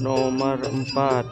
Nomor 4.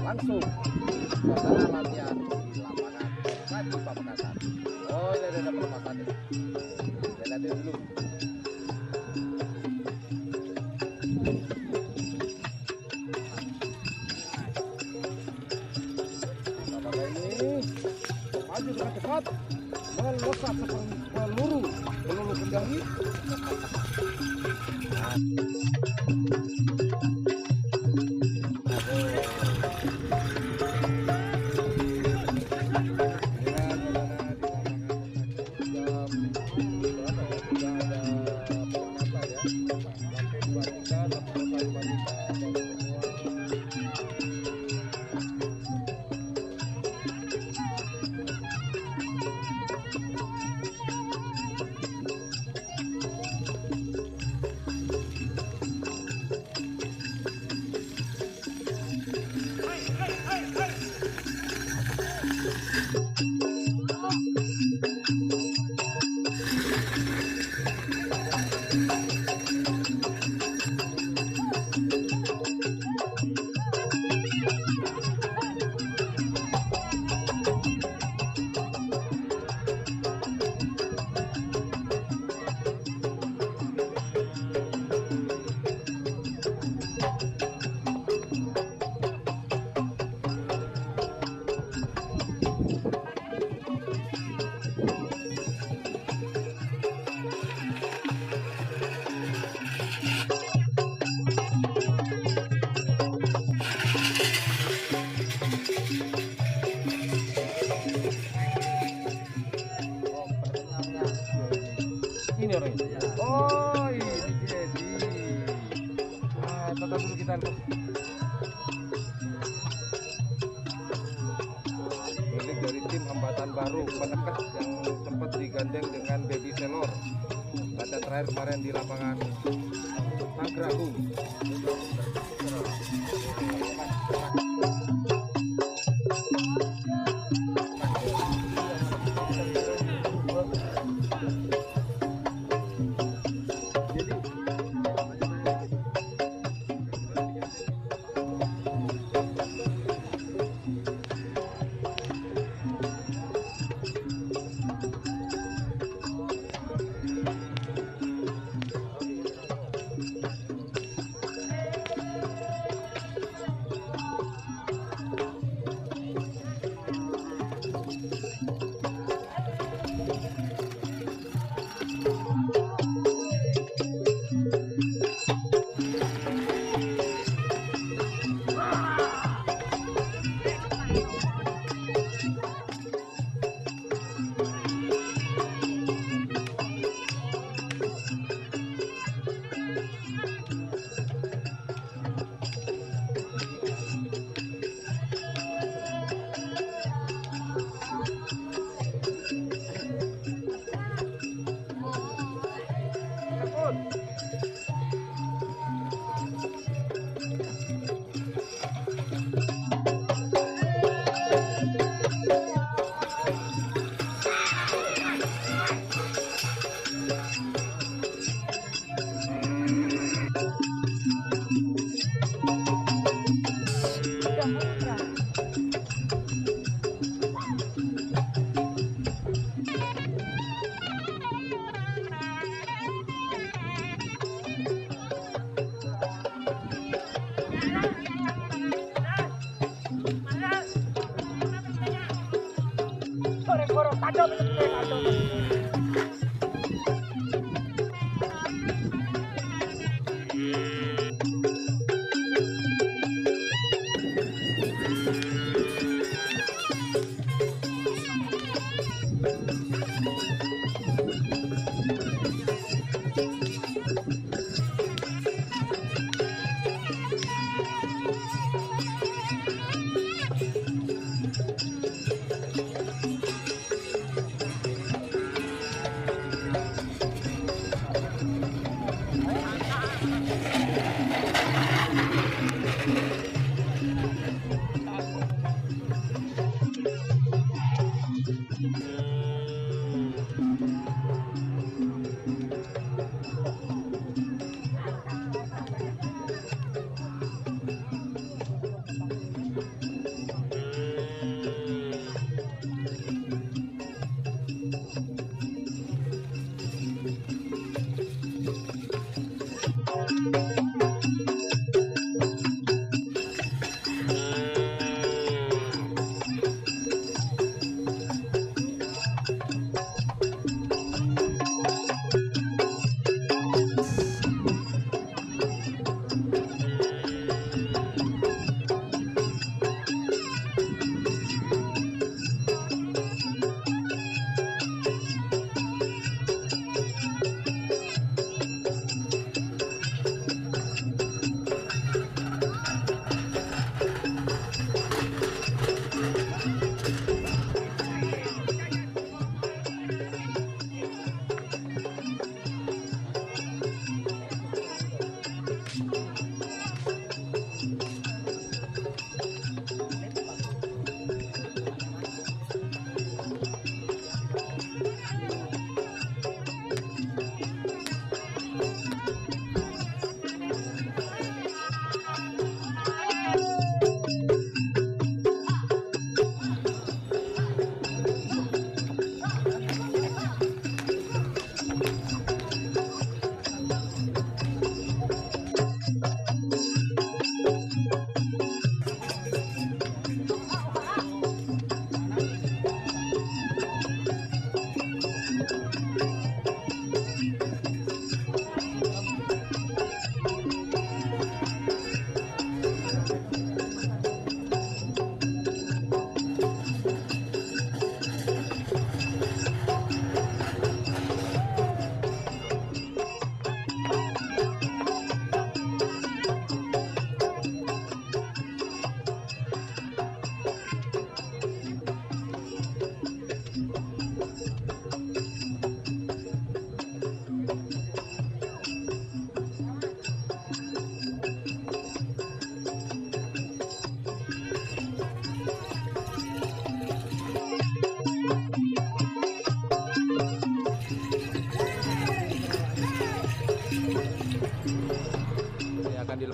Langsung suasana latihan di lapangan di Pamekasan. Oh, ini ada perempatan nih. Saya lihatin dulu. Apakah ini maju dengan cepat, melesat seperti peluru penjangi. Ini orangnya. Oh, ini jadi. Tata dulu kita. Milik dari tim hambatan baru penekat yang sempat digandeng dengan baby selor. Latihan terakhir kemarin di lapangan Nagragung.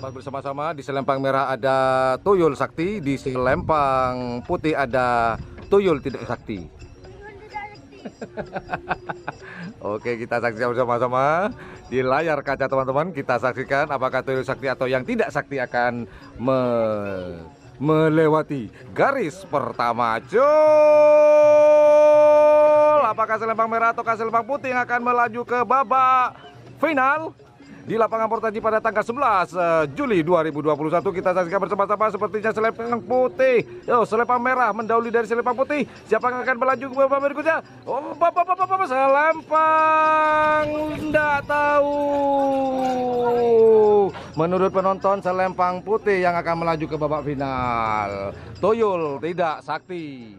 teman-teman bersama-sama. Di selempang merah ada tuyul sakti, di selempang putih ada tuyul tidak sakti. Oke, kita saksikan bersama-sama di layar kaca teman-teman. Kita saksikan apakah tuyul sakti atau yang tidak sakti akan melewati garis pertama. Cul, apakah selempang merah atau selempang putih yang akan melaju ke babak final di lapangan Portaji pada tanggal 11 Juli 2021. Kita saksikan bersama-sama. Sepertinya selempang putih, selempang merah mendahului dari selempang putih. Siapa yang akan melaju ke babak berikutnya? Oh, selempang enggak tahu. Menurut penonton, selempang putih yang akan melaju ke babak final. Tuyul tidak sakti.